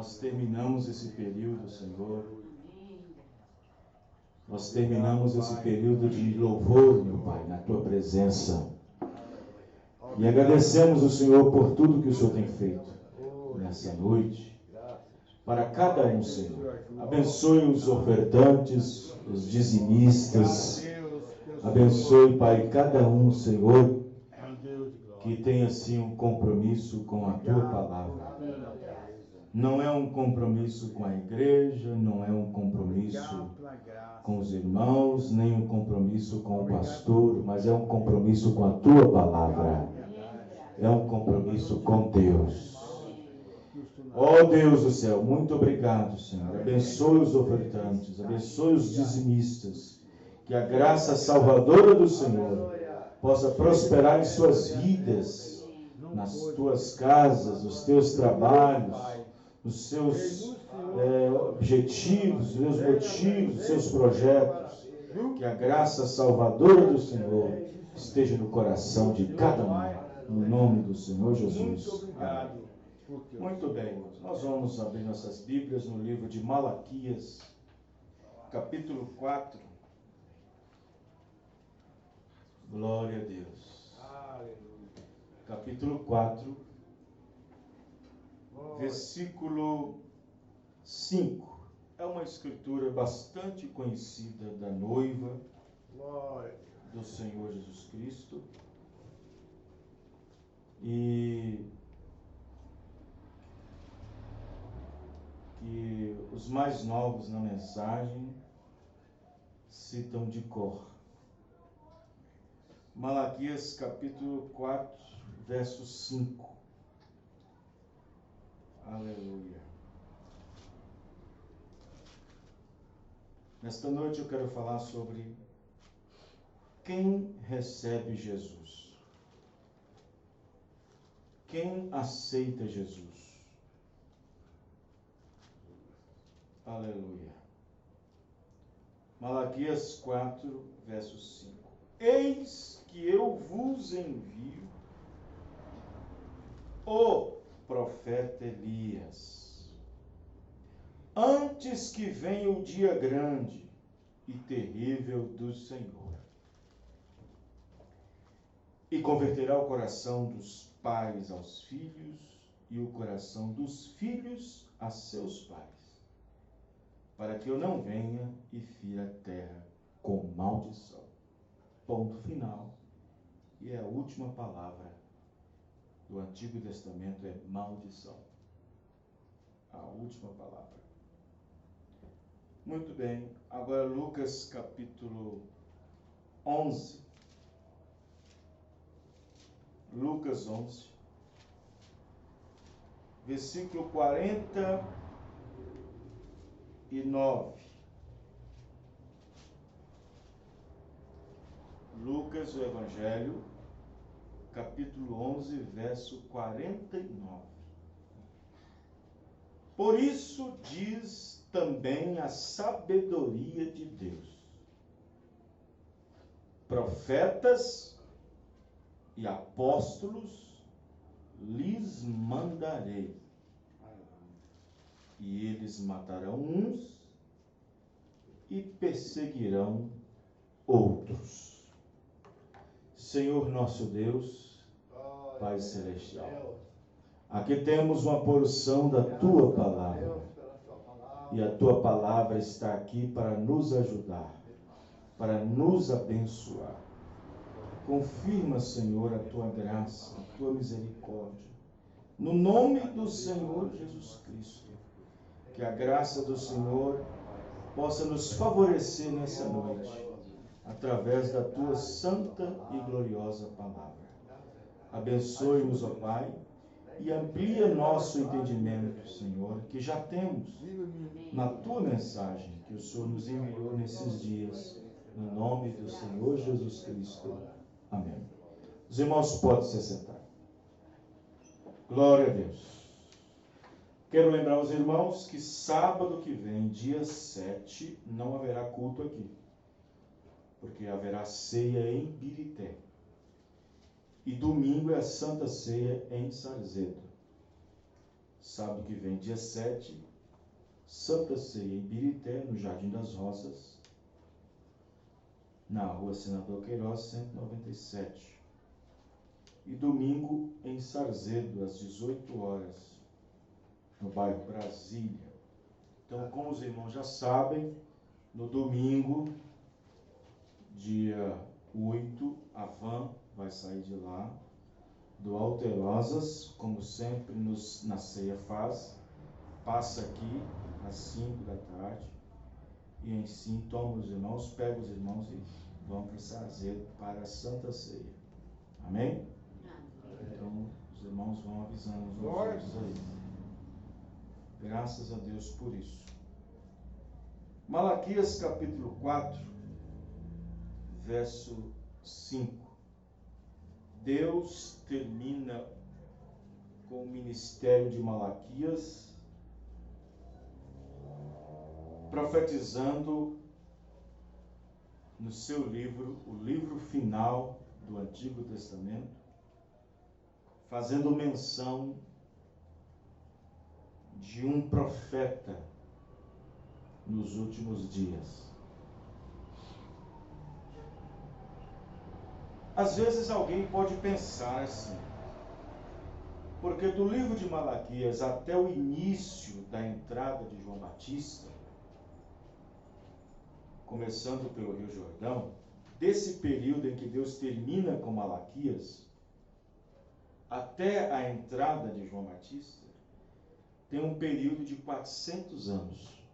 Nós terminamos esse período, Senhor. Nós terminamos esse período de louvor, meu Pai, na Tua presença. E agradecemos o Senhor por tudo que o Senhor tem feito nessa noite. Para cada um, Senhor. Abençoe os ofertantes, os dizimistas. Abençoe, Pai, cada um, Senhor, que tenha, assim, um compromisso com a Tua palavra. Não é um compromisso com a igreja, não é um compromisso com os irmãos, nem um compromisso com o pastor, mas é um compromisso com a Tua palavra. É um compromisso com Deus. Ó Deus do céu, muito obrigado, Senhor. Abençoe os ofertantes, abençoe os dizimistas. Que a graça salvadora do Senhor possa prosperar em suas vidas, nas tuas casas, nos teus trabalhos, nos seus objetivos, nos motivos, nos seus projetos. Que a graça salvadora do Senhor esteja no coração de cada um, no nome do Senhor Jesus. Amém. Muito bem, irmãos. Nós vamos abrir nossas Bíblias no livro de Malaquias, capítulo 4. Glória a Deus. Capítulo 4, versículo 5. É uma escritura bastante conhecida da noiva do Senhor Jesus Cristo. E que os mais novos na mensagem citam de cor. Malaquias capítulo 4, verso 5. Aleluia. Nesta noite eu quero falar sobre quem recebe Jesus. Quem aceita Jesus. Aleluia. Malaquias 4, verso 5. Eis que eu vos envio o profeta Elias, antes que venha o dia grande e terrível do Senhor, e converterá o coração dos pais aos filhos e o coração dos filhos a seus pais, para que eu não venha e fira a terra com maldição. Ponto final. E a última palavra do Antigo Testamento é maldição. A última palavra. Muito bem. Agora Lucas capítulo 11. Lucas 11. Versículo 49. Lucas, o Evangelho, capítulo 11, verso 49. Por isso diz também a sabedoria de Deus: profetas e apóstolos lhes mandarei, e eles matarão uns e perseguirão outros. Senhor nosso Deus, Pai Celestial, aqui temos uma porção da Tua palavra, e a Tua palavra está aqui para nos ajudar, para nos abençoar. Confirma, Senhor, a Tua graça, a Tua misericórdia, no nome do Senhor Jesus Cristo. Que a graça do Senhor possa nos favorecer nessa noite, através da Tua santa e gloriosa palavra. Abençoe-nos, ó Pai, e amplia nosso entendimento, Senhor, que já temos na Tua mensagem que o Senhor nos enviou nesses dias, no nome do Senhor Jesus Cristo. Amém. Os irmãos podem se sentar. Glória a Deus. Quero lembrar os irmãos que sábado que vem, dia 7, não haverá culto aqui, porque haverá ceia em Birité. E domingo é a Santa Ceia em Sarzedo. Sábado que vem, dia 7, Santa Ceia em Birité, no Jardim das Rosas, na rua Senador Queiroz, 197. E domingo em Sarzedo, às 18 horas, no bairro Brasília. Então, como os irmãos já sabem, no domingo, dia 8, a van vai sair de lá, do Alterosas, como sempre na ceia faz, passa aqui às 5 da tarde, e em si toma os irmãos, pega os irmãos e vão para Sarzedo para a Santa Ceia. Amém? Então, os irmãos vão avisando os outros aí. Graças a Deus por isso. Malaquias capítulo 4, verso 5. Deus termina com o ministério de Malaquias, profetizando no seu livro, o livro final do Antigo Testamento, fazendo menção de um profeta nos últimos dias. Às vezes alguém pode pensar assim, porque do livro de Malaquias até o início da entrada de João Batista, começando pelo Rio Jordão, desse período em que Deus termina com Malaquias, até a entrada de João Batista, tem um período de 400 anos.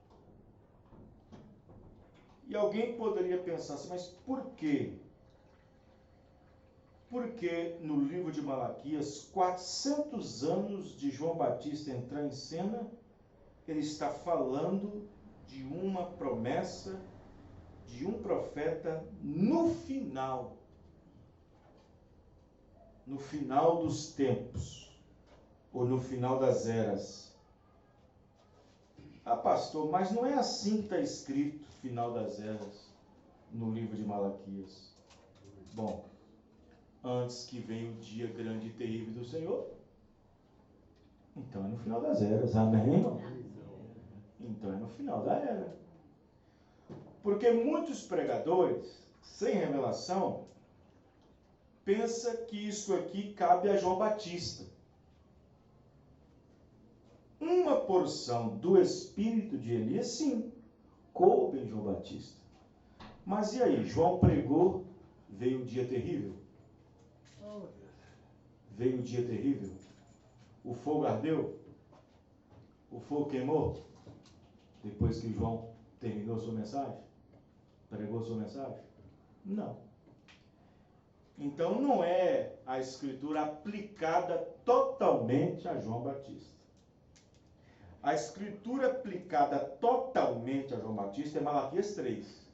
E alguém poderia pensar assim, mas por quê? Porque no livro de Malaquias, 400 anos de João Batista entrar em cena, ele está falando de uma promessa de um profeta no final dos tempos, ou no final das eras. Ah, pastor, mas não é assim que está escrito, final das eras, no livro de Malaquias. Bom, antes que venha o dia grande e terrível do Senhor, então é no final das eras, amém? Então é no final da era. Porque muitos pregadores, sem revelação, pensam que isso aqui cabe a João Batista. Uma porção do espírito de Elias, sim, coube em João Batista. Mas e aí? João pregou, veio o dia terrível? Veio o dia terrível? O fogo ardeu? O fogo queimou? Depois que João terminou sua mensagem? Pregou sua mensagem? Não. Então não é a escritura aplicada totalmente a João Batista. A escritura aplicada totalmente a João Batista é Malaquias 3.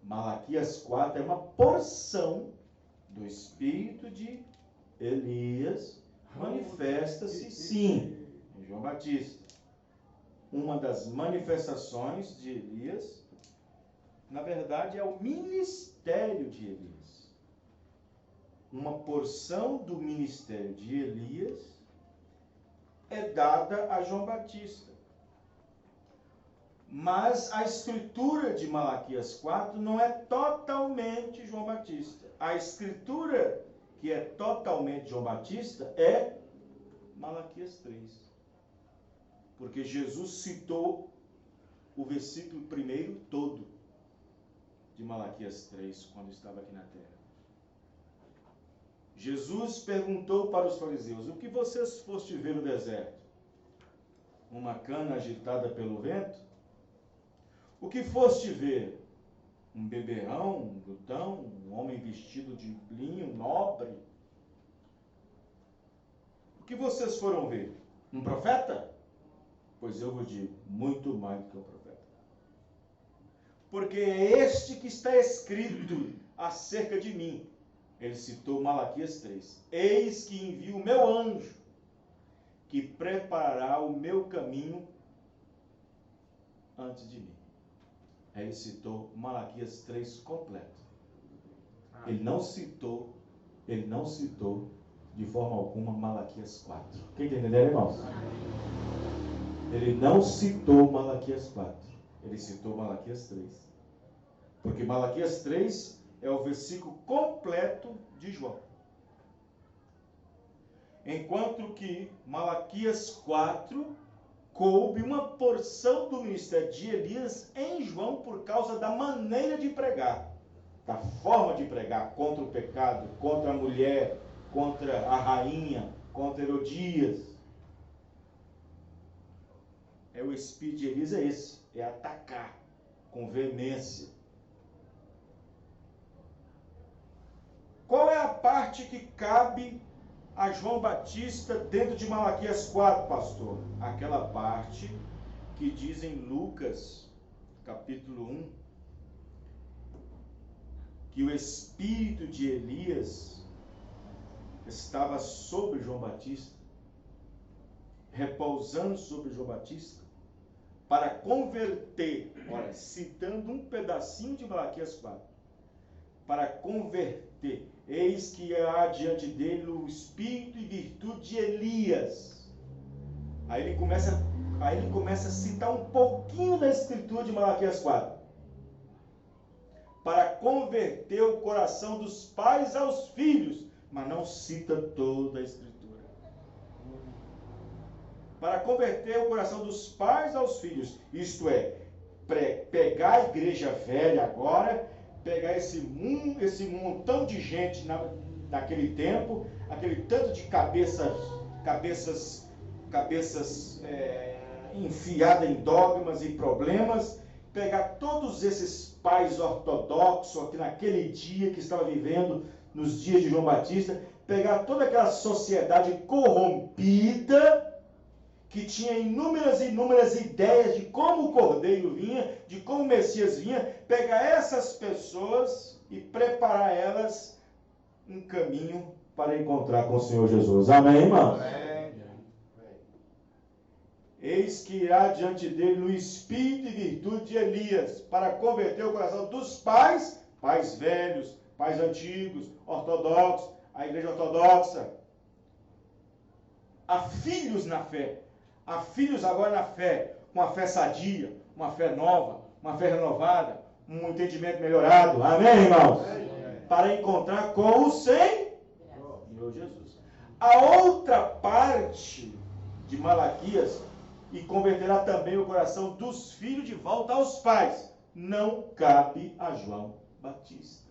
Malaquias 4 é uma porção do espírito de Elias, manifesta-se sim em João Batista. Uma das manifestações de Elias, na verdade, é o ministério de Elias. Uma porção do ministério de Elias é dada a João Batista. Mas a escritura de Malaquias 4 não é totalmente João Batista. A escritura que é totalmente João Batista é Malaquias 3. Porque Jesus citou o versículo 1 todo de Malaquias 3, quando estava aqui na terra. Jesus perguntou para os fariseus, o que vocês foste ver no deserto? Uma cana agitada pelo vento? O que foste ver? Um beberrão, um glutão, um homem vestido de linho nobre? O que vocês foram ver? Um profeta? Pois eu vos digo, muito mais do que um profeta. Porque é este que está escrito acerca de mim. Ele citou Malaquias 3. Eis que envio o meu anjo, que preparará o meu caminho antes de mim. Ele citou Malaquias 3 completo. Ele não citou de forma alguma Malaquias 4. Quem está entendendo, irmãos? Ele não citou Malaquias 4, ele citou Malaquias 3. Porque Malaquias 3 é o versículo completo de João. Enquanto que Malaquias 4 coube uma porção do ministério de Elias em João por causa da maneira de pregar, da forma de pregar contra o pecado, contra a mulher, contra a rainha, contra Herodias. O espírito de Elias é esse, é atacar com veemência. Qual é a parte que cabe a João Batista dentro de Malaquias 4, pastor? Aquela parte que diz em Lucas, capítulo 1, que o espírito de Elias estava sobre João Batista, repousando sobre João Batista, para converter, olha, citando um pedacinho de Malaquias 4, para converter, eis que há diante dele o espírito e virtude de Elias. Aí ele começa a citar um pouquinho da escritura de Malaquias 4. Para converter o coração dos pais aos filhos, mas não cita toda a escritura. Para converter o coração dos pais aos filhos, isto é, pegar a igreja velha agora, pegar esse montão de gente naquele tempo, aquele tanto de cabeças enfiadas em dogmas e problemas, pegar todos esses pais ortodoxos aqui naquele dia que estava vivendo, nos dias de João Batista, pegar toda aquela sociedade corrompida, que tinha inúmeras ideias de como o Cordeiro vinha, de como o Messias vinha, pegar essas pessoas e preparar elas um caminho para encontrar com o Senhor Jesus. Amém, irmãos? Amém. Eis que irá diante dele no espírito e virtude de Elias, para converter o coração dos pais velhos, pais antigos, ortodoxos, a igreja ortodoxa, a filhos na fé. Há filhos agora na fé, uma fé sadia, uma fé nova, uma fé renovada, um entendimento melhorado. Amém, irmãos? Para encontrar com o Senhor Jesus. A outra parte de Malaquias, e converterá também o coração dos filhos de volta aos pais, não cabe a João Batista.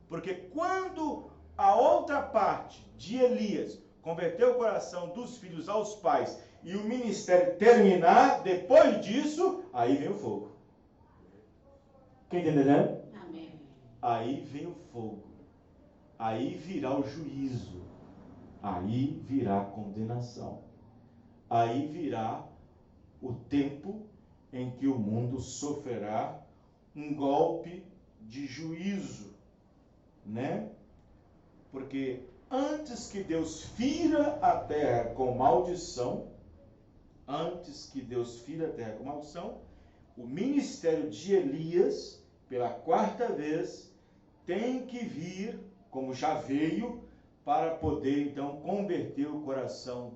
Porque quando a outra parte de Elias converter o coração dos filhos aos pais e o ministério terminar, depois disso, aí vem o fogo. Quem está entendendo? Amém. Aí vem o fogo. Aí virá o juízo. Aí virá a condenação. Aí virá o tempo em que o mundo sofrerá um golpe de juízo, né? Porque antes que Deus fira a terra com maldição, o ministério de Elias, pela quarta vez, tem que vir, como já veio, para poder então converter o coração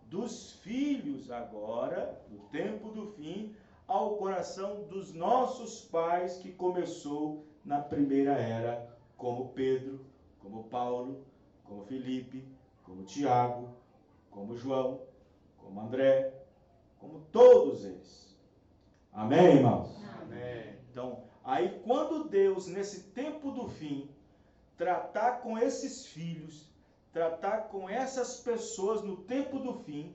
dos filhos agora, no tempo do fim, ao coração dos nossos pais, que começou na primeira era, como Pedro, como Paulo, como Felipe, como Tiago, como João, como André, como todos eles. Amém, irmãos? Amém. Então, aí quando Deus, nesse tempo do fim, tratar com esses filhos, tratar com essas pessoas no tempo do fim,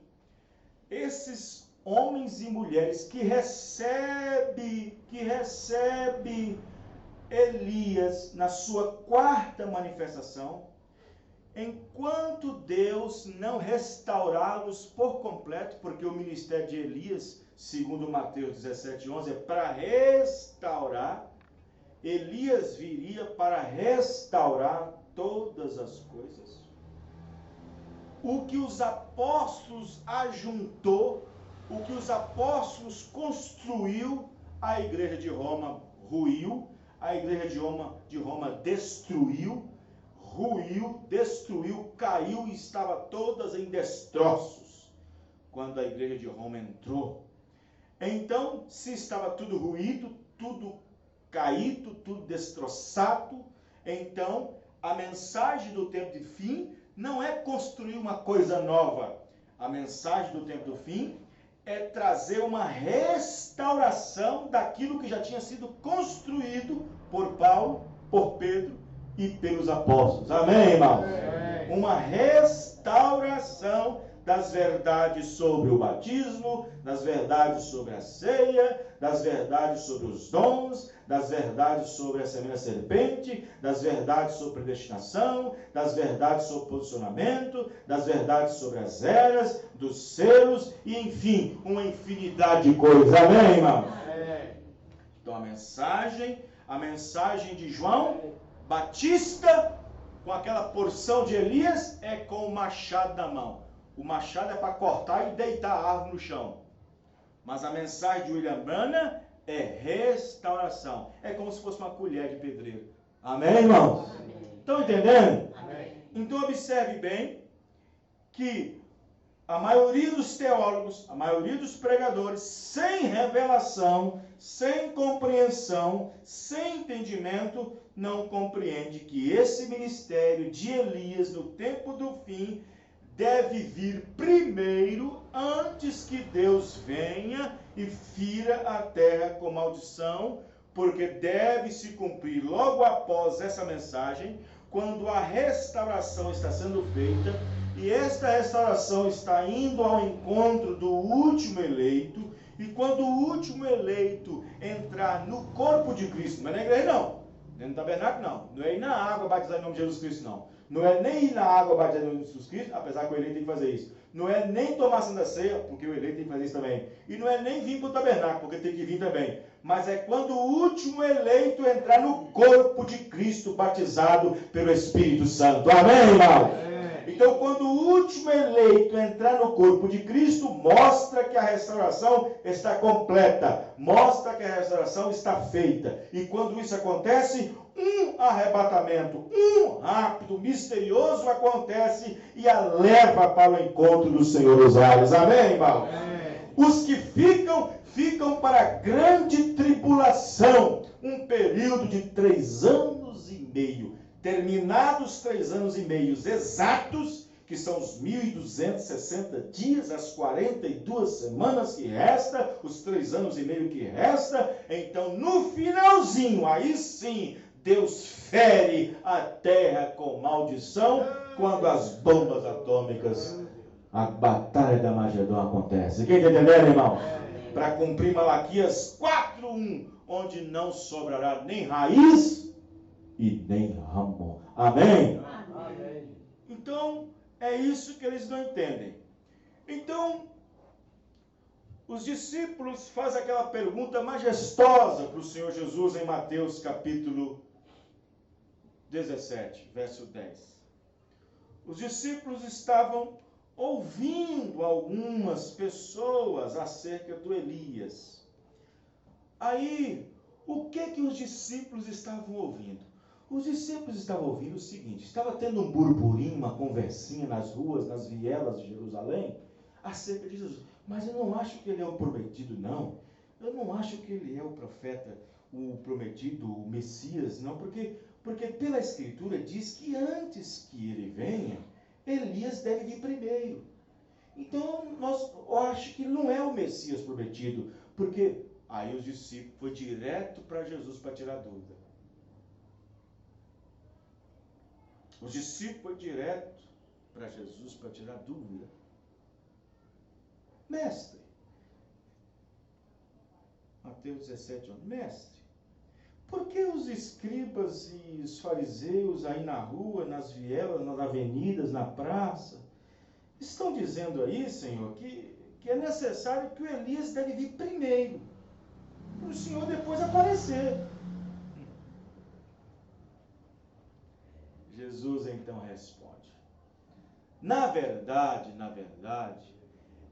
esses homens e mulheres que recebe Elias na sua quarta manifestação, enquanto Deus não restaurá-los por completo, porque o ministério de Elias, segundo Mateus 17:11, é para restaurar. Elias viria para restaurar todas as coisas. O que os apóstolos ajuntou, o que os apóstolos construiu, a igreja de Roma ruiu, a igreja de Roma destruiu, ruiu, destruiu, caiu e estava todas em destroços quando a igreja de Roma entrou. Então, se estava tudo ruído, tudo caído, tudo destroçado, então a mensagem do tempo de fim não é construir uma coisa nova. A mensagem do tempo do fim é trazer uma restauração daquilo que já tinha sido construído por Paulo, por Pedro e pelos apóstolos. Amém, irmão? Amém. Uma restauração das verdades sobre o batismo, das verdades sobre a ceia, das verdades sobre os dons, das verdades sobre a semente da serpente, das verdades sobre predestinação, das verdades sobre posicionamento, das verdades sobre as eras, dos selos e, enfim, uma infinidade de coisas. Amém, irmão? Amém. Então a mensagem de João Batista, com aquela porção de Elias, é com o machado na mão. O machado é para cortar e deitar a árvore no chão. Mas a mensagem de William Branham é restauração. É como se fosse uma colher de pedreiro. Amém, irmãos? Estão entendendo? Amém. Então observe bem que a maioria dos teólogos, a maioria dos pregadores, sem revelação, sem compreensão, sem entendimento, não compreende que esse ministério de Elias no tempo do fim deve vir primeiro, antes que Deus venha e fira a terra com maldição, porque deve se cumprir logo após essa mensagem, quando a restauração está sendo feita, e esta restauração está indo ao encontro do último eleito, e quando o último eleito entrar no corpo de Cristo, não é na igreja não, nem no tabernáculo não é ir na água batizar em nome de Jesus Cristo não, não é nem ir na água batizar em nome de Jesus Cristo, apesar que o eleito tem que fazer isso, não é nem tomar a Santa Ceia, porque o eleito tem que fazer isso também, e não é nem vir para o tabernáculo, porque tem que vir também, mas é quando o último eleito entrar no corpo de Cristo, batizado pelo Espírito Santo. Amém, irmão? Então, quando o último eleito entrar no corpo de Cristo, mostra que a restauração está completa, mostra que a restauração está feita. E quando isso acontece, um arrebatamento, um rápido, misterioso acontece e a leva para o encontro do Senhor dos ares. Amém, irmão? Os que ficam para a grande tribulação, um período de 3 anos e meio. Terminados 3 anos e meio exatos, que são os 1.260 dias, as 42 semanas que resta, os 3 anos e meio que resta, então no finalzinho, aí sim, Deus fere a terra com maldição, quando as bombas atômicas, a batalha da Magedon acontece. Quem está entendendo, irmão? Para cumprir Malaquias 4:1, onde não sobrará nem raiz e nem ramo. Amém? Amém? Então, é isso que eles não entendem. Então, os discípulos fazem aquela pergunta majestosa para o Senhor Jesus em Mateus capítulo 17, verso 10. Os discípulos estavam ouvindo algumas pessoas acerca do Elias. Aí, o que os discípulos estavam ouvindo? Os discípulos estavam ouvindo o seguinte: estava tendo um burburinho, uma conversinha nas ruas, nas vielas de Jerusalém, acerca de Jesus. Mas eu não acho que ele é o prometido, não. Eu não acho que ele é o profeta, o prometido, o Messias, não. Porque pela Escritura diz que antes que ele venha, Elias deve vir primeiro. Então, eu acho que não é o Messias prometido. Porque aí os discípulos foram direto para Jesus para tirar dúvida. Os discípulos foram direto para Jesus para tirar dúvida. Mestre, Mateus 17, mestre, por que os escribas e os fariseus aí na rua, nas vielas, nas avenidas, na praça, estão dizendo aí, Senhor, que é necessário que o Elias deve vir primeiro, para o Senhor depois aparecer? Jesus então responde: na verdade,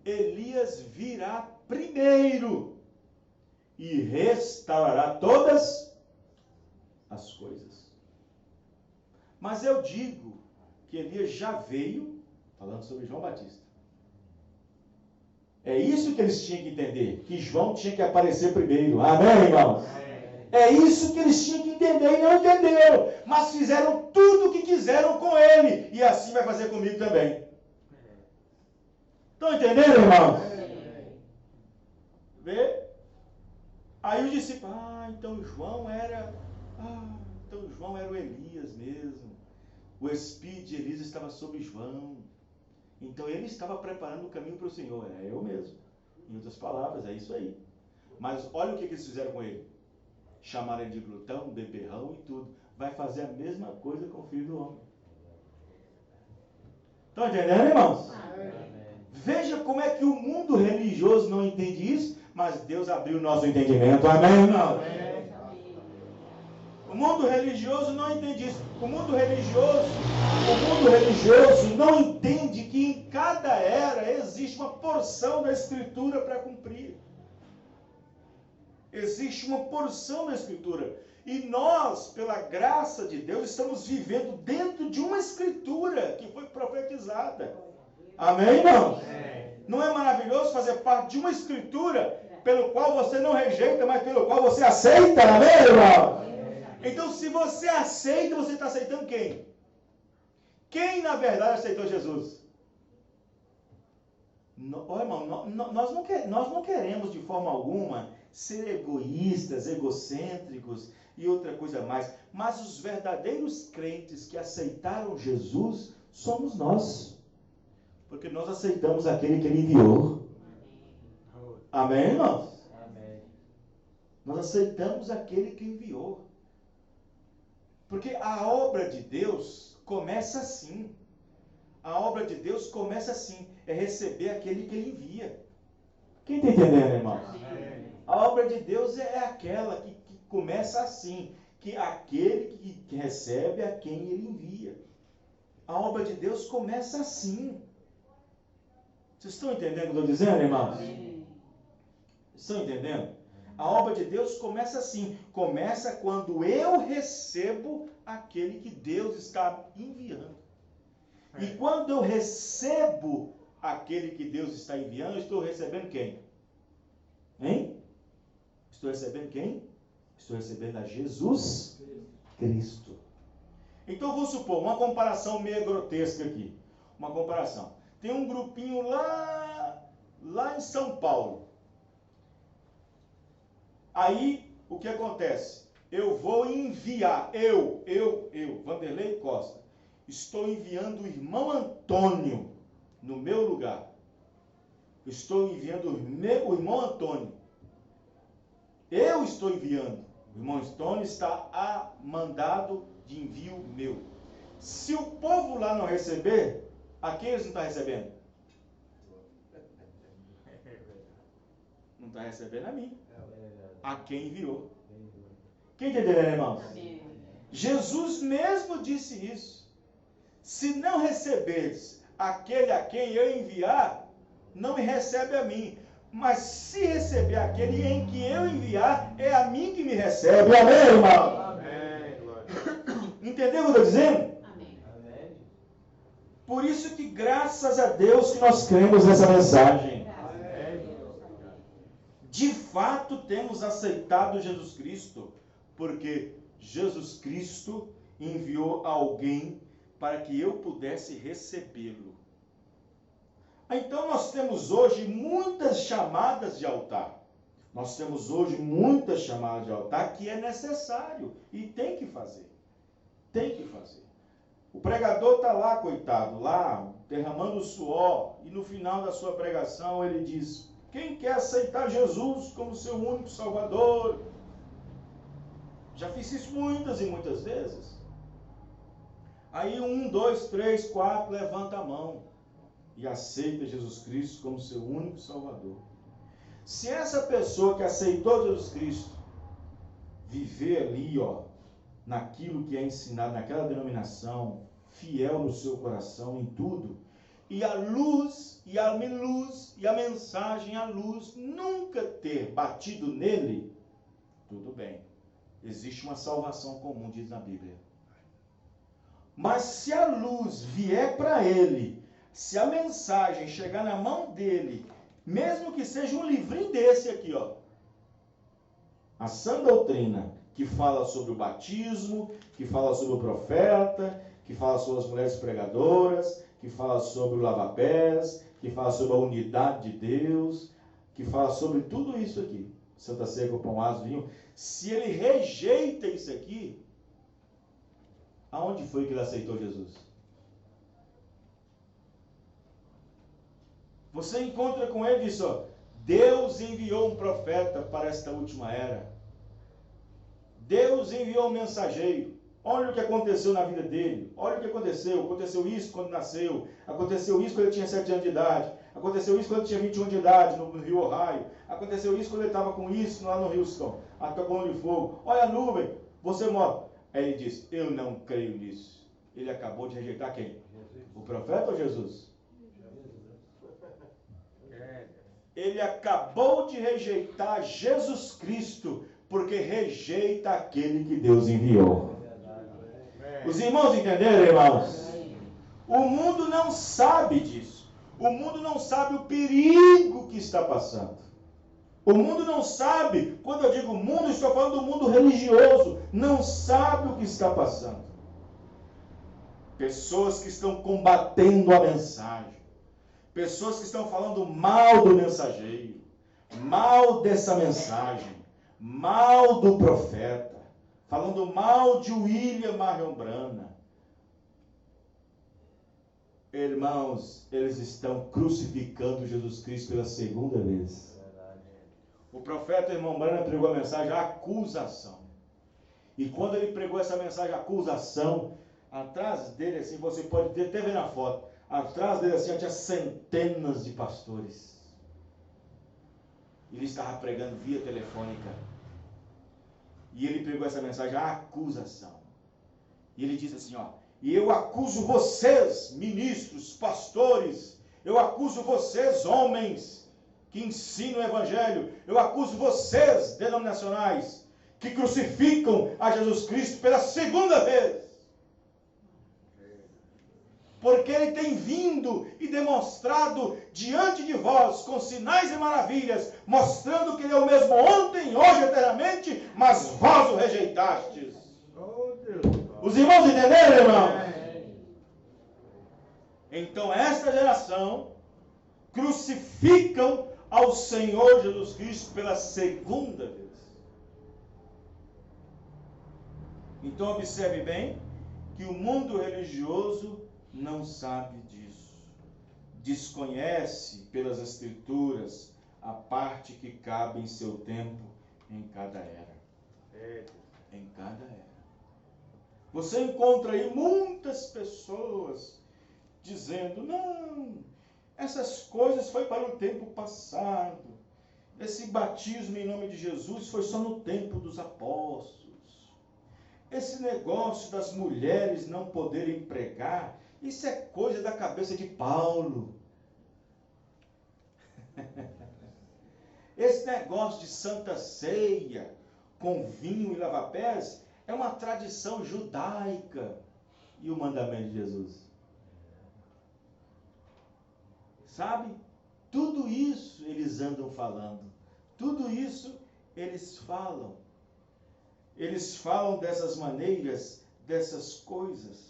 Elias virá primeiro e restaurará todas as coisas. Mas eu digo que Elias já veio, falando sobre João Batista. É isso que eles tinham que entender, que João tinha que aparecer primeiro. Amém, irmãos? É isso que eles tinham que entender e não entenderam. Mas fizeram tudo o que quiseram com ele. E assim vai fazer comigo também. Estão entendendo, irmãos? Vê? Aí os discípulos, então João era o Elias mesmo. O espírito de Elias estava sobre João. Então ele estava preparando o caminho para o Senhor. É eu mesmo. Em outras palavras, é isso aí. Mas olha o que eles fizeram com ele. Chamaram ele de glutão, beberrão e tudo. Vai fazer a mesma coisa com o Filho do Homem. Estão entendendo, irmãos? Veja como é que o mundo religioso não entende isso, mas Deus abriu o nosso entendimento. Amém, irmão? O mundo religioso não entende isso. O mundo religioso não entende que em cada era existe uma porção da Escritura para cumprir. Existe uma porção da Escritura. E nós, pela graça de Deus, estamos vivendo dentro de uma Escritura que foi profetizada. Amém, irmão? Não é maravilhoso fazer parte de uma Escritura pelo qual você não rejeita, mas pelo qual você aceita? Amém, irmão? Então, se você aceita, você está aceitando quem? Quem, na verdade, aceitou Jesus? Irmão, nós não queremos, de forma alguma, ser egoístas, egocêntricos e outra coisa mais. Mas os verdadeiros crentes que aceitaram Jesus somos nós. Porque nós aceitamos aquele que Ele enviou. Amém, irmãos? Amém. Nós aceitamos aquele que enviou. Porque a obra de Deus começa assim. A obra de Deus começa assim. É receber aquele que Ele envia. Quem está entendendo, irmãos? Amém. A obra de Deus é aquela que começa assim. Que aquele que recebe a quem Ele envia. A obra de Deus começa assim. Vocês estão entendendo o que eu estou dizendo, irmãos? Amém. Estão entendendo? A obra de Deus começa assim. Começa quando eu recebo aquele que Deus está enviando. E quando eu recebo aquele que Deus está enviando, eu estou recebendo quem? Hein? Estou recebendo quem? Estou recebendo a Jesus Cristo. Então, vou supor, uma comparação meio grotesca aqui. Uma comparação. Tem um grupinho lá em São Paulo. Aí, o que acontece? Eu vou enviar, Vanderlei Costa, estou enviando o irmão Antônio no meu lugar. Estou enviando o irmão Antônio. Eu estou enviando. O irmão Antônio está a mandado de envio meu. Se o povo lá não receber, a quem eles não estão recebendo? Não está recebendo a mim. A quem enviou. Quem está entendendo, irmãos? Jesus mesmo disse isso. Se não receberes aquele a quem eu enviar, não me recebe a mim. Mas se receber aquele em que eu enviar, é a mim que me recebe. Amém, irmão? Amém. Entendeu o que eu estou dizendo? Amém. Por isso que, graças a Deus, que nós cremos nessa mensagem. De fato, temos aceitado Jesus Cristo, porque Jesus Cristo enviou alguém para que eu pudesse recebê-lo. Então, nós temos hoje muitas chamadas de altar. Nós temos hoje muitas chamadas de altar que é necessário e tem que fazer. Tem que fazer. O pregador está lá, coitado, lá, derramando suor, e no final da sua pregação ele diz: quem quer aceitar Jesus como seu único Salvador? Já fiz isso muitas e muitas vezes. Aí 1, 2, 3, 4, levanta a mão e aceita Jesus Cristo como seu único Salvador. Se essa pessoa que aceitou Jesus Cristo viver ali, naquilo que é ensinado, naquela denominação, fiel no seu coração em tudo, e a luz, e a mensagem, a luz, nunca ter batido nele, tudo bem. Existe uma salvação comum, diz na Bíblia. Mas se a luz vier para ele, se a mensagem chegar na mão dele, mesmo que seja um livrinho desse aqui, ó, a sã doutrina, que fala sobre o batismo, que fala sobre o profeta, que fala sobre as mulheres pregadoras, que fala sobre o lava-pés, que fala sobre a unidade de Deus, que fala sobre tudo isso aqui, Santa Ceia com pão, aso, vinho. Se ele rejeita isso aqui, aonde foi que ele aceitou Jesus? Você encontra com ele e diz, ó, Deus enviou um profeta para esta última era. Deus enviou um mensageiro. Olha o que aconteceu na vida dele. Olha o que aconteceu. Aconteceu isso quando nasceu. Aconteceu isso quando ele tinha 7 anos de idade. Aconteceu isso quando ele tinha 21 de idade no Rio Ohio. Aconteceu isso quando ele estava com isso lá no Houston, a coluna de fogo. Olha a nuvem, você morre. Aí ele diz, eu não creio nisso. Ele acabou de rejeitar quem? O profeta ou Jesus? Ele acabou de rejeitar Jesus Cristo, porque rejeita aquele que Deus enviou. Os irmãos entenderam, irmãos? O mundo não sabe disso. O mundo não sabe o perigo que está passando. O mundo não sabe, quando eu digo mundo, estou falando do mundo religioso, não sabe o que está passando. Pessoas que estão combatendo a mensagem. Pessoas que estão falando mal do mensageiro, mal dessa mensagem, mal do profeta, falando mal de William Marion Branham. Irmãos, eles estão crucificando Jesus Cristo pela segunda vez. O profeta, irmão Branham, pregou a mensagem a acusação. E quando ele pregou essa mensagem a acusação, atrás dele, assim, você pode até ver na foto, atrás dele assim, tinha centenas de pastores. Ele estava pregando via telefônica. E ele pregou essa mensagem a acusação. E ele diz assim, ó, e eu acuso vocês, ministros, pastores, eu acuso vocês, homens, que ensinam o evangelho, eu acuso vocês, denominacionais, que crucificam a Jesus Cristo pela segunda vez. Porque ele tem vindo e demonstrado diante de vós, com sinais e maravilhas, mostrando que ele é o mesmo ontem, hoje, eternamente, mas vós o rejeitastes. Os irmãos entenderam, irmãos? Então, esta geração crucificam ao Senhor Jesus Cristo pela segunda vez. Então, observe bem que o mundo religioso não sabe disso. Desconhece pelas Escrituras a parte que cabe em seu tempo em cada era. Em cada era. Você encontra aí muitas pessoas dizendo, não, essas coisas foi para o tempo passado. Esse batismo em nome de Jesus foi só no tempo dos apóstolos. Esse negócio das mulheres não poderem pregar, isso é coisa da cabeça de Paulo. Esse negócio de Santa Ceia, com vinho e lava-pés, é uma tradição judaica. E o mandamento de Jesus? Sabe? Tudo isso eles andam falando. Tudo isso eles falam. Eles falam dessas maneiras, dessas coisas.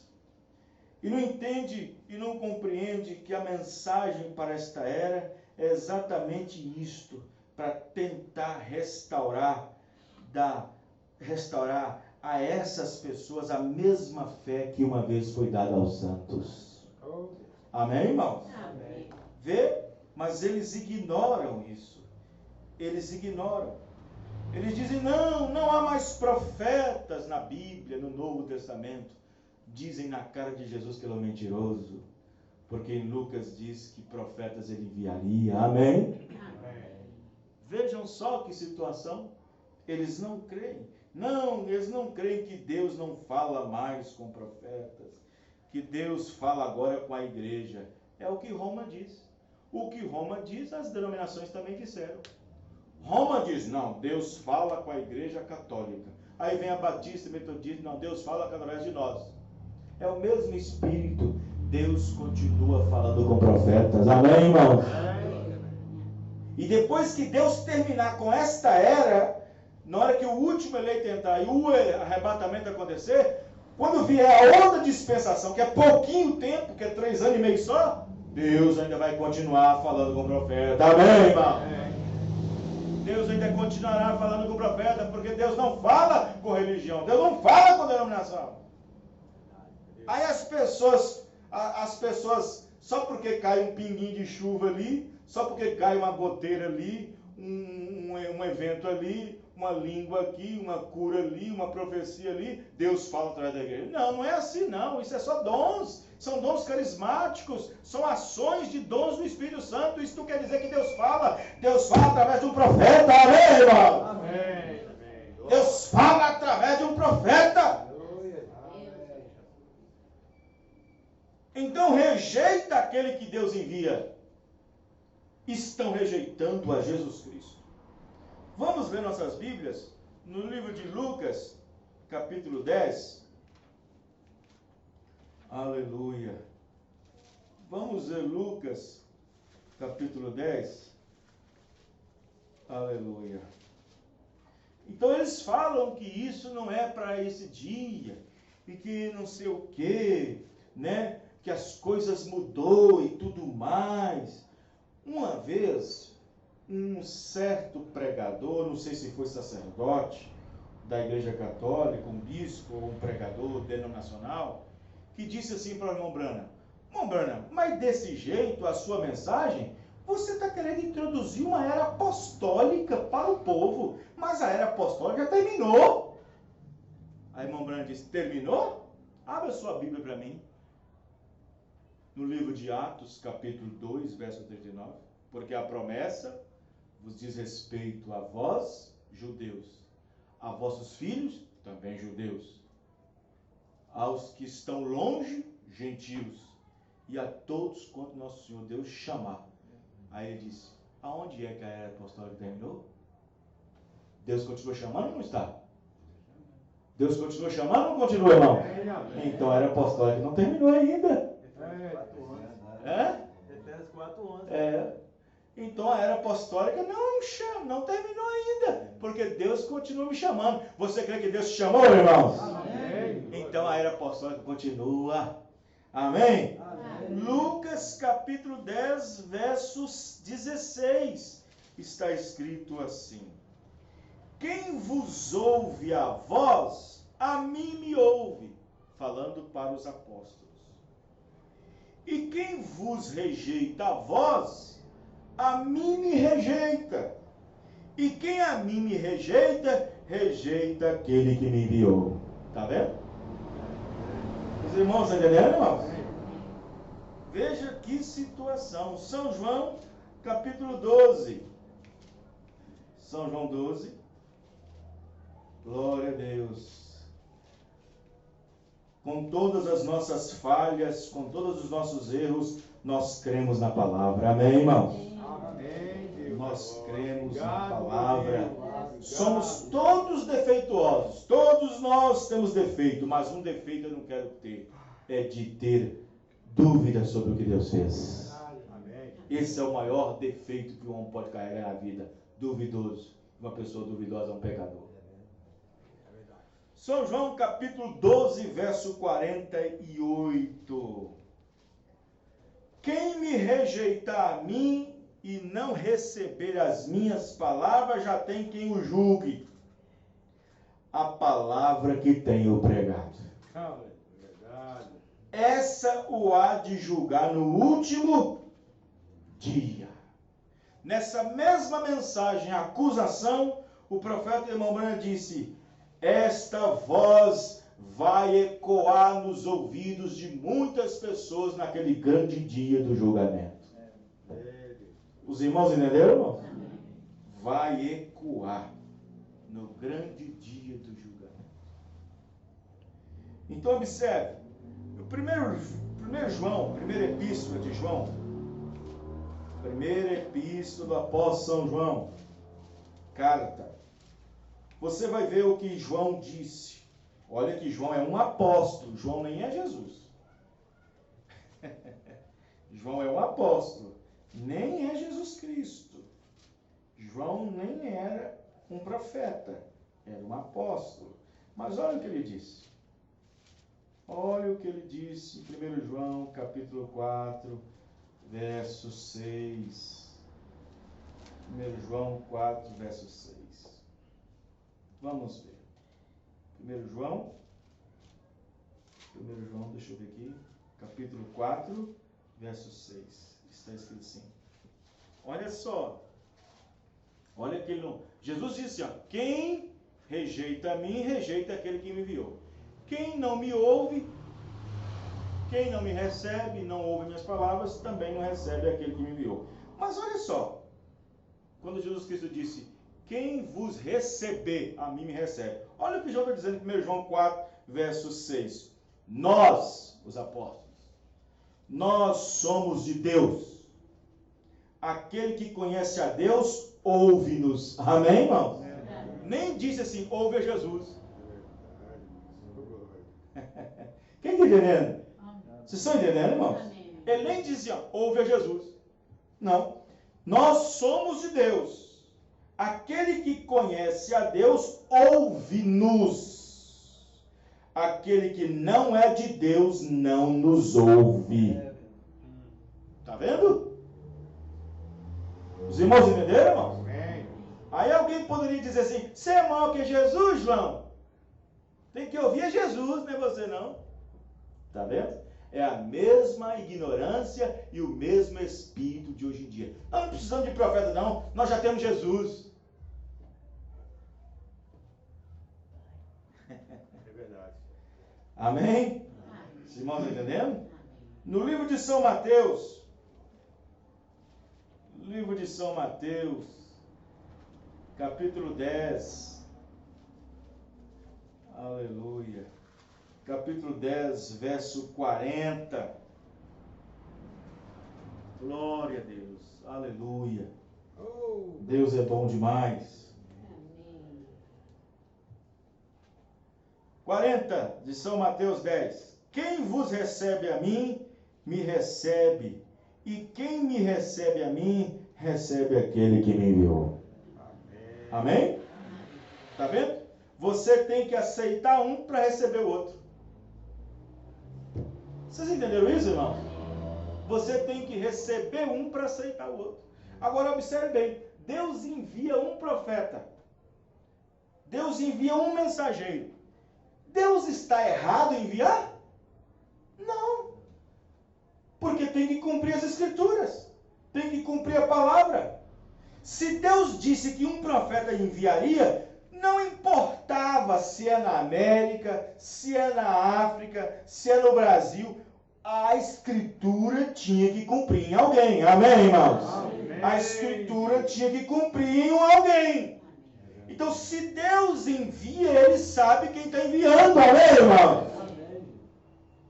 E não entende e não compreende que a mensagem para esta era é exatamente isto, para tentar restaurar a essas pessoas a mesma fé que uma vez foi dada aos santos. Amém, irmãos? Amém. Vê? Mas eles ignoram isso. Eles ignoram. Eles dizem, não há mais profetas na Bíblia, no Novo Testamento. Dizem na cara de Jesus que ele é um mentiroso. Porque em Lucas diz que profetas ele enviaria. Amém? Amém. Vejam só que situação. Eles não creem. Não, eles não creem que Deus não fala mais com profetas. Que Deus fala agora com a igreja. É o que Roma diz. O que Roma diz, as denominações também disseram. Roma diz, não, Deus fala com a igreja católica. Aí vem a Batista e Metodista, não, Deus fala através de nós. é o mesmo Espírito. Deus continua falando com profetas. Amém, irmãos? E depois que Deus terminar com esta era, na hora que o último eleito entrar e o arrebatamento acontecer, quando vier a outra dispensação, que é pouquinho tempo, que é 3 anos e meio só, Deus ainda vai continuar falando com o profeta. Amém, irmão? Deus ainda continuará falando com o profeta, porque Deus não fala com religião, Deus não fala com denominação. Aí as pessoas, só porque cai um pinguinho de chuva ali, só porque cai uma goteira ali, um evento ali, uma língua aqui, uma cura ali, uma profecia ali, Deus fala através da igreja. Não, não é assim não, isso é só dons, são dons carismáticos, são ações de dons do Espírito Santo. Isso não quer dizer que Deus fala através de um profeta, amém, irmão? Amém. Deus fala através de um profeta. Então rejeita aquele que Deus envia. Estão rejeitando a Jesus Cristo. Vamos ver nossas Bíblias no livro de Lucas, capítulo 10. Aleluia. Vamos ver Lucas, capítulo 10. Aleluia. Então eles falam que isso não é para esse dia, e que não sei o quê, né? Que as coisas mudou e tudo mais. Uma vez, um certo pregador, não sei se foi sacerdote da Igreja Católica, um bispo ou um pregador denominacional, que disse assim para o irmão Branham: irmão Branham, mas desse jeito, a sua mensagem, você está querendo introduzir uma era apostólica para o povo, mas a era apostólica já terminou. Aí irmão Branham disse: terminou? Abra sua Bíblia para mim. No livro de Atos, capítulo 2, verso 39, porque a promessa vos diz respeito a vós, judeus, a vossos filhos, também judeus, aos que estão longe, gentios, e a todos quanto nosso Senhor Deus chamar. Aí ele disse: aonde é que a era apostólica terminou? Deus continua chamando ou não está? Deus continua chamando ou não continua, irmão? Então a era apostólica não terminou ainda. Efésios 4:11. Então a era apostólica não terminou ainda, porque Deus continua me chamando. Você crê que Deus te chamou, irmãos? Amém. Então a era apostólica continua. Amém? Amém. Lucas capítulo 10, versos 16, está escrito assim: quem vos ouve a vós, a mim me ouve, falando para os apóstolos. E quem vos rejeita a vós, a mim me rejeita. E quem a mim me rejeita, rejeita aquele que me enviou. Está vendo? Os irmãos estão entendendo, irmãos? Veja que situação. São João, capítulo 12. São João 12. Glória a Deus. Com todas as nossas falhas, com todos os nossos erros, nós cremos na palavra. Amém, irmãos? Amém, Deus. Nós cremos na palavra. Somos todos defeituosos. Todos nós temos defeito, mas um defeito eu não quero ter. É de ter dúvidas sobre o que Deus fez. Amém. Esse é o maior defeito que o homem pode carregar na vida. Duvidoso. Uma pessoa duvidosa é um pecador. São João capítulo 12, verso 48. Quem me rejeitar a mim e não receber as minhas palavras, já tem quem o julgue. A palavra que tenho pregado. Verdade. Essa o há de julgar no último dia. Nessa mesma mensagem, acusação, o profeta irmão Branham disse: esta voz vai ecoar nos ouvidos de muitas pessoas naquele grande dia do julgamento. Os irmãos entenderam, irmão? Vai ecoar no grande dia do julgamento. Então observe, o primeiro João, primeira epístola de João, primeira epístola do apóstolo São João, carta. Você vai ver o que João disse. Olha que João é um apóstolo. João nem é Jesus. João é um apóstolo. Nem é Jesus Cristo. João nem era um profeta. Era um apóstolo. Mas olha o que ele disse. Olha o que ele disse em 1 João, capítulo 4, verso 6. 1 João 4, verso 6. Vamos ver. 1 João, deixa eu ver aqui, capítulo 4, verso 6. Está escrito assim. Olha só. Olha que ele não... Jesus disse, ó, quem rejeita a mim, rejeita aquele que me enviou. Quem não me ouve, quem não me recebe, não ouve minhas palavras, também não recebe aquele que me enviou. Mas olha só, quando Jesus Cristo disse, quem vos receber, a mim me recebe. Olha o que João está dizendo em 1 João 4, verso 6. Nós, os apóstolos, nós somos de Deus. Aquele que conhece a Deus, ouve-nos. Amém, irmãos? Nem disse assim, ouve a Jesus. Quem está entendendo? Vocês estão entendendo, irmãos? Ele nem dizia, ouve a Jesus. Não. Nós somos de Deus. Aquele que conhece a Deus, ouve-nos. Aquele que não é de Deus, não nos ouve. Está vendo? Os irmãos entenderam, irmãos? Aí alguém poderia dizer assim, você é maior que Jesus, João? Tem que ouvir a Jesus, não é você não. Está vendo? É a mesma ignorância e o mesmo espírito de hoje em dia. Nós não precisamos de profeta não, nós já temos Jesus. É verdade. Amém? Os irmãos estão entendendo? No livro de São Mateus, capítulo 10, aleluia, capítulo 10, verso 40, glória a Deus, aleluia, Deus é bom demais. 40, de São Mateus 10, quem vos recebe a mim, me recebe, e quem me recebe a mim, recebe aquele que me enviou. Amém? Está vendo? Você tem que aceitar um para receber o outro. Vocês entenderam isso, irmão? Você tem que receber um para aceitar o outro. Agora observe bem, Deus envia um profeta. Deus envia um mensageiro. Deus está errado em enviar? Não. Porque tem que cumprir as escrituras. Tem que cumprir a palavra. Se Deus disse que um profeta enviaria, não importava se é na América, se é na África, se é no Brasil, a escritura tinha que cumprir em alguém. Amém, irmãos? Amém. A escritura tinha que cumprir em alguém. Então, se Deus envia, Ele sabe quem está enviando. Amém, irmãos?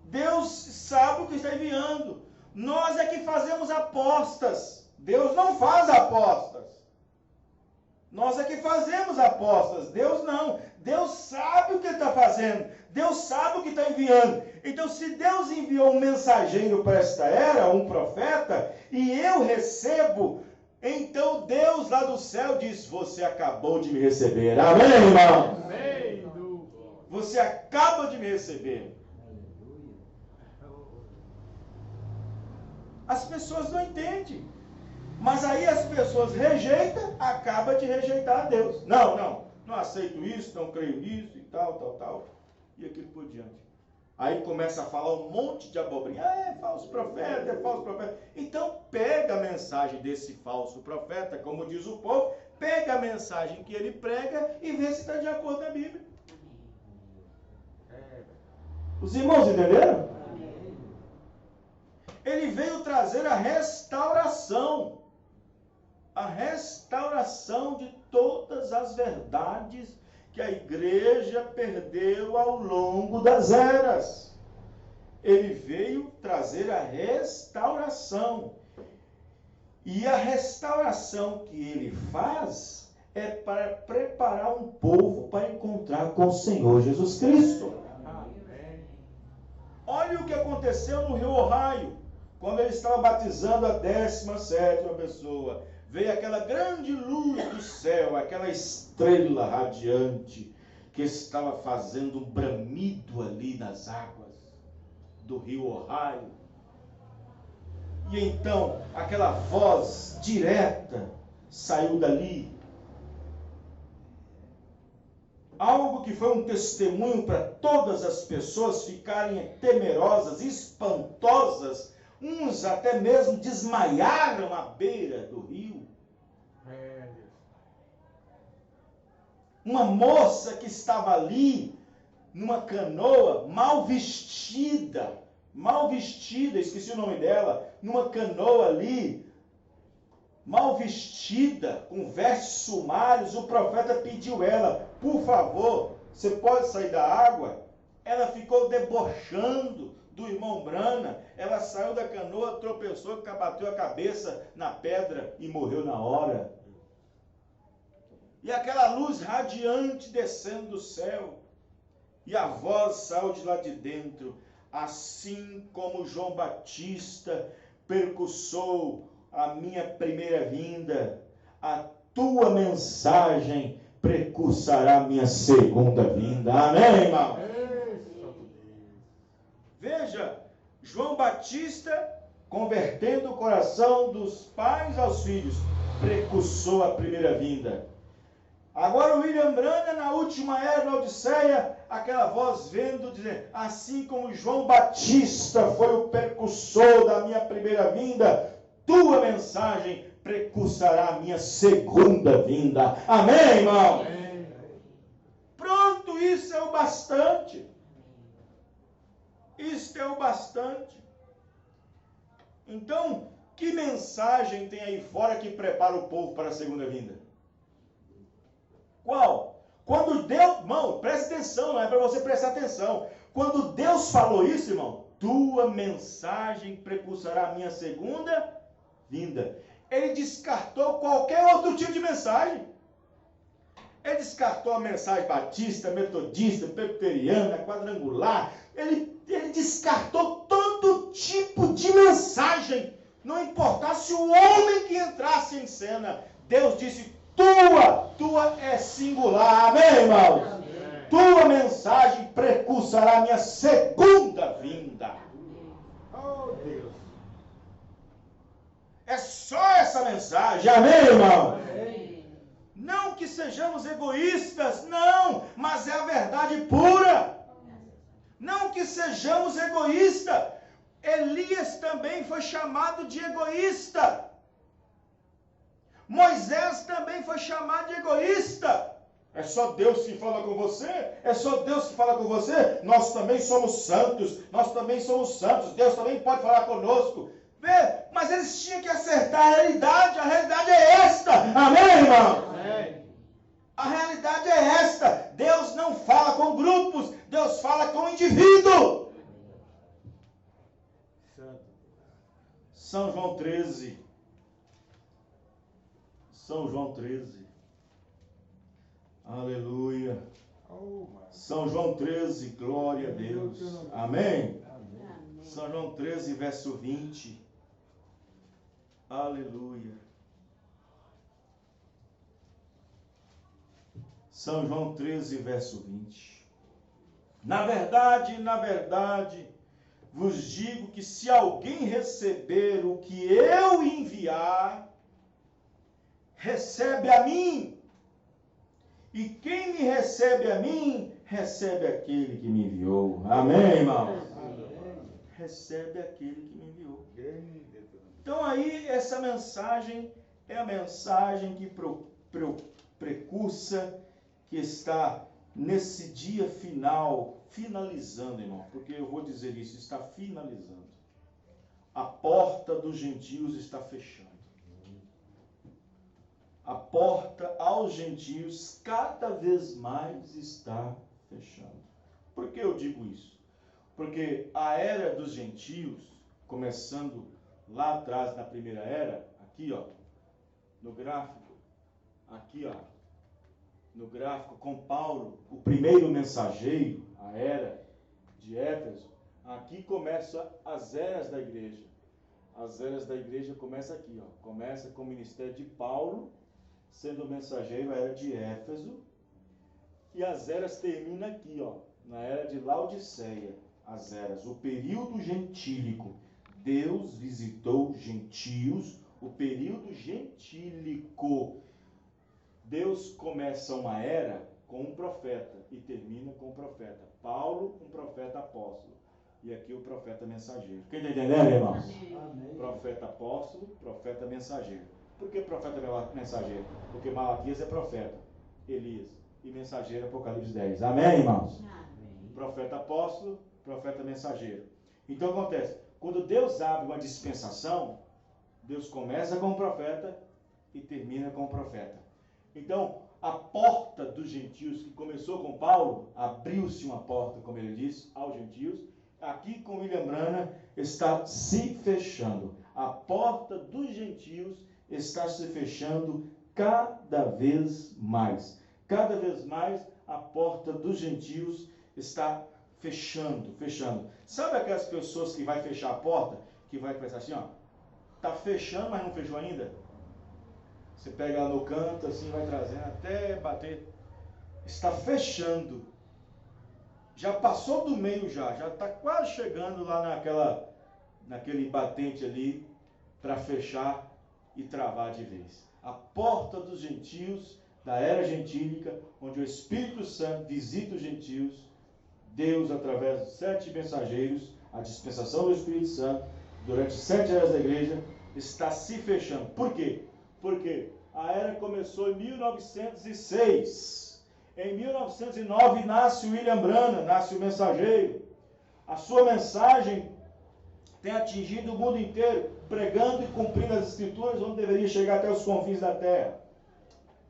Deus sabe o que está enviando. Nós é que fazemos apostas. Deus não faz apostas. Nós é que fazemos apostas. Deus não. Deus sabe o que Ele está fazendo. Deus sabe o que está enviando. Então, se Deus enviou um mensageiro para esta era, um profeta, e eu recebo, então Deus lá do céu diz, você acabou de me receber. Amém, irmão? Amém. Você acaba de me receber. As pessoas não entendem. Mas aí as pessoas rejeitam, acaba de rejeitar a Deus. Não aceito isso, não creio nisso e tal. E aquilo por diante. Aí começa a falar um monte de abobrinha. É falso profeta, é falso profeta. Então pega a mensagem desse falso profeta, como diz o povo, pega a mensagem que ele prega e vê se está de acordo com a Bíblia. Os irmãos entenderam? Ele veio trazer a restauração de todas as verdades que a igreja perdeu ao longo das eras. Ele veio trazer a restauração. E a restauração que ele faz é para preparar um povo para encontrar com o Senhor Jesus Cristo. Olha o que aconteceu no rio Ohio, quando ele estava batizando a 17ª pessoa. Veio aquela grande luz do céu, aquela estrela radiante, que estava fazendo um bramido ali nas águas do rio Ohio. E então, aquela voz direta saiu dali. Algo que foi um testemunho para todas as pessoas ficarem temerosas, espantosas. Uns até mesmo desmaiaram à beira do rio. Uma moça que estava ali, numa canoa, mal vestida, esqueci o nome dela, numa canoa ali, mal vestida, com vestes sumários, o profeta pediu ela, por favor, você pode sair da água? Ela ficou debochando do irmão Brana, ela saiu da canoa, tropeçou, bateu a cabeça na pedra e morreu na hora. E aquela luz radiante descendo do céu, e a voz saiu de lá de dentro, assim como João Batista percussou a minha primeira vinda, a tua mensagem precursará a minha segunda vinda. Amém, irmão? Veja, João Batista convertendo o coração dos pais aos filhos, precursou a primeira vinda. Agora o William Branham, na última era da Odisseia, aquela voz vendo, dizendo, assim como João Batista foi o precursor da minha primeira vinda, tua mensagem precursará a minha segunda vinda. Amém, irmão? Amém. Pronto, isso é o bastante. Isto é o bastante. Então, que mensagem tem aí fora que prepara o povo para a segunda vinda? Qual? Quando Deus, irmão, presta atenção, não é para você prestar atenção. Quando Deus falou isso, irmão, tua mensagem precursará a minha segunda vinda. Ele descartou qualquer outro tipo de mensagem. Ele descartou a mensagem batista, metodista, presbiteriana, quadrangular. Ele descartou todo tipo de mensagem. Não importasse o homem que entrasse em cena. Deus disse, tua é singular. Amém, irmãos? Amém. Tua mensagem precursará a minha segunda vinda. Oh, Deus. É só essa mensagem. Amém, irmão? Amém. Não que sejamos egoístas, não, mas é a verdade pura. Não que sejamos egoístas. Elias também foi chamado de egoísta. Moisés também foi chamado de egoísta. É só Deus que fala com você? É só Deus que fala com você? Nós também somos santos. Nós também somos santos. Deus também pode falar conosco. Vê? Mas eles tinham que acertar a realidade. A realidade é esta. Amém, irmão? Amém. A realidade é esta. Deus não fala com grupos. Deus fala com o indivíduo. São João 13. São João 13. Aleluia. São João 13, glória a Deus. Amém? São João 13, verso 20. Aleluia. São João 13, verso 20. Na verdade, vos digo que se alguém receber o que eu enviar, recebe a mim. E quem me recebe a mim, recebe aquele que me enviou. Amém, irmãos? Recebe aquele que me enviou. Então aí, essa mensagem é a mensagem que precursa, que está nesse dia final, finalizando, irmão. Porque eu vou dizer isso, está finalizando. A porta dos gentios está fechando. A porta aos gentios cada vez mais está fechando. Por que eu digo isso? Porque a era dos gentios, começando lá atrás na primeira era, aqui ó, no gráfico, aqui ó, no gráfico com Paulo, o primeiro mensageiro, a era de Éfeso, aqui começa as eras da igreja. As eras da igreja começam aqui, ó. Começa com o ministério de Paulo, sendo mensageiro, a era de Éfeso, e as eras terminam aqui, ó, na era de Laodiceia. As eras, o período gentílico. Deus visitou gentios, o período gentílico. Deus começa uma era com um profeta e termina com um profeta. Paulo, um profeta apóstolo. E aqui o profeta mensageiro. Quem está entendendo, irmãos? Amém. Profeta apóstolo, profeta mensageiro. Por que profeta mensageiro? Porque Malaquias é profeta, Elias, e mensageiro Apocalipse 10. Amém, irmãos? Amém. Profeta apóstolo, profeta mensageiro. Então acontece, quando Deus abre uma dispensação, Deus começa com o profeta e termina com o profeta. Então, a porta dos gentios, que começou com Paulo, abriu-se uma porta, como ele disse, aos gentios. Aqui com William Branham está se fechando. A porta dos gentios está se fechando cada vez mais. Cada vez mais a porta dos gentios está fechando. Sabe aquelas pessoas que vai fechar a porta, que vai pensar assim, ó, tá fechando, mas não fechou ainda? Você pega ela no canto, assim, vai trazendo até bater. Está fechando. Já passou do meio já está quase chegando lá naquele batente ali para fechar e travar de vez. A porta dos gentios, da era gentílica, onde o Espírito Santo visita os gentios, Deus, através dos 7 mensageiros, a dispensação do Espírito Santo, durante 7 eras da igreja, está se fechando. Por quê? Porque a era começou em 1906. Em 1909 nasce William Branham, nasce o mensageiro. A sua mensagem tem atingido o mundo inteiro, pregando e cumprindo as escrituras, onde deveria chegar até os confins da terra.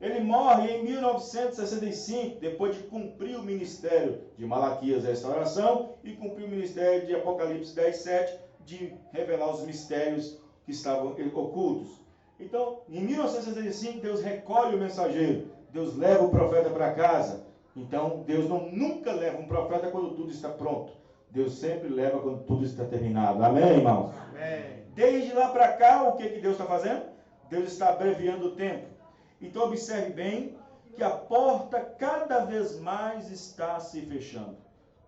Ele morre em 1965, depois de cumprir o ministério de Malaquias, restauração, e cumprir o ministério de Apocalipse 10:7, de revelar os mistérios que estavam ocultos. Então, em 1965, Deus recolhe o mensageiro. Deus leva o profeta para casa. Então, Deus nunca leva um profeta quando tudo está pronto. Deus sempre leva quando tudo está terminado. Amém, irmãos? Amém. Desde lá para cá, o que Deus está fazendo? Deus está abreviando o tempo. Então, observe bem que a porta cada vez mais está se fechando.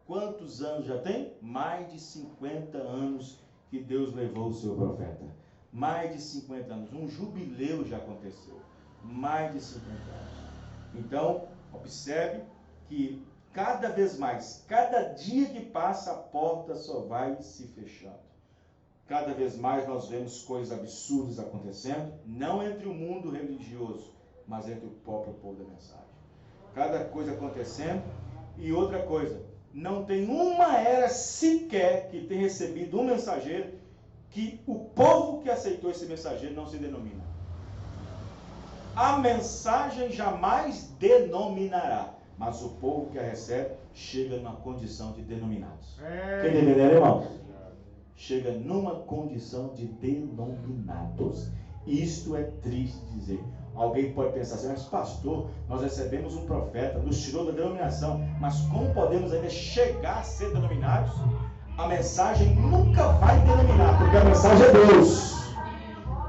Quantos anos já tem? Mais de 50 anos que Deus levou o seu profeta. Mais de 50 anos. Um jubileu já aconteceu. Mais de 50 anos. Então, observe que cada vez mais, cada dia que passa, a porta só vai se fechando. Cada vez mais nós vemos coisas absurdas acontecendo, não entre o mundo religioso, mas entre o próprio povo da mensagem. Cada coisa acontecendo. E outra coisa, não tem uma era sequer que tenha recebido um mensageiro que o povo que aceitou esse mensageiro não se denomina. A mensagem jamais denominará, mas o povo que a recebe chega numa condição de denominados. Quem entendeu, irmãos? Chega numa condição de denominados. Isto é triste dizer. Alguém pode pensar assim, mas pastor, nós recebemos um profeta, nos tirou da denominação, mas como podemos ainda chegar a ser denominados? A mensagem nunca vai denominar, porque a mensagem é Deus.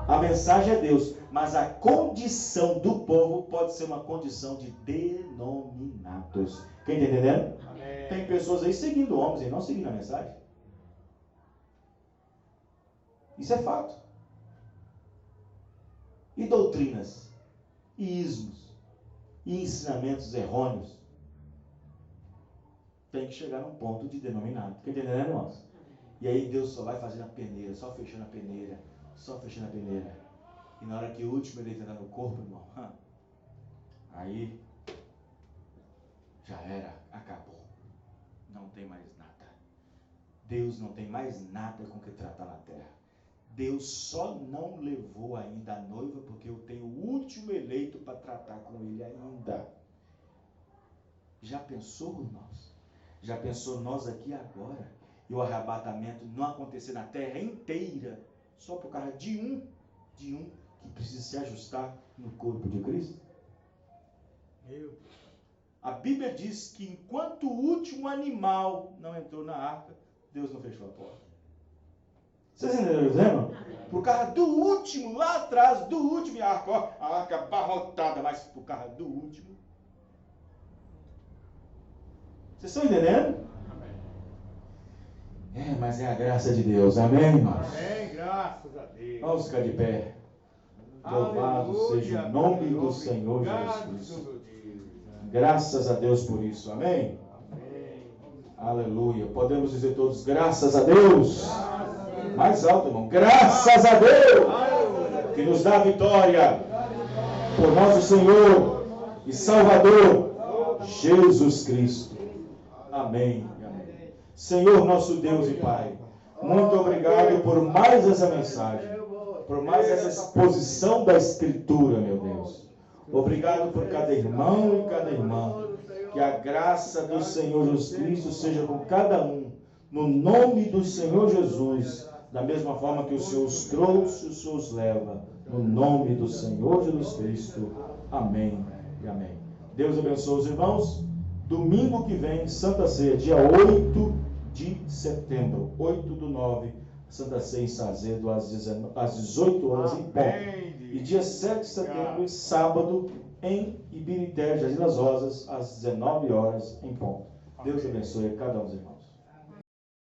A mensagem é Deus, mas a condição do povo pode ser uma condição de denominados. Quem está entendendo? Amém. Tem pessoas aí seguindo homens e não seguindo a mensagem. Isso é fato. E doutrinas, e ismos, e ensinamentos errôneos. Tem que chegar num ponto de denominado. Quem está entendendo, irmãos? E aí Deus só vai fazendo a peneira, só fechando a peneira, só fechando a peneira. E na hora que o último ele entra no corpo, irmão, aí já era, acabou. Não tem mais nada. Deus não tem mais nada com que tratar na terra. Deus só não levou ainda a noiva porque eu tenho o último eleito para tratar com ele ainda. Já pensou, irmãos? Já pensou nós aqui agora? E o arrebatamento não acontecer na terra inteira só por causa de um que precisa se ajustar no corpo de Cristo? Meu Deus. A Bíblia diz que enquanto o último animal não entrou na arca, Deus não fechou a porta. Vocês entenderam dizendo? Por causa do último, lá atrás, do último, a arca abarrotada, mas por causa do último. Vocês estão entendendo? Mas é a graça de Deus, amém, irmãos? Amém, graças a Deus. Vamos ficar de pé. Louvado seja o nome do Senhor Jesus. Graças a Deus por isso, amém? Aleluia. Podemos dizer todos, graças a Deus. Mais alto, irmão. Graças a Deus, que nos dá a vitória por nosso Senhor e Salvador, Jesus Cristo. Amém. Amém. Senhor, nosso Deus e Pai, muito obrigado por mais essa mensagem, por mais essa exposição da Escritura, meu Deus. Obrigado por cada irmão e cada irmã. Que a graça do Senhor Jesus Cristo seja com cada um, no nome do Senhor Jesus, da mesma forma que o Senhor os trouxe, o Senhor os leva, no nome do Senhor Jesus Cristo. Amém e amém. Deus abençoe os irmãos. Domingo que vem, Santa Ceia, dia 8 de setembro, 8/9, Santa Ceia em Sazedo, às 18 horas em ponto. E dia 7 de setembro, sábado, em Ibirité, Jardim das Rosas, às 19 horas em ponto. Deus abençoe a cada um dos irmãos.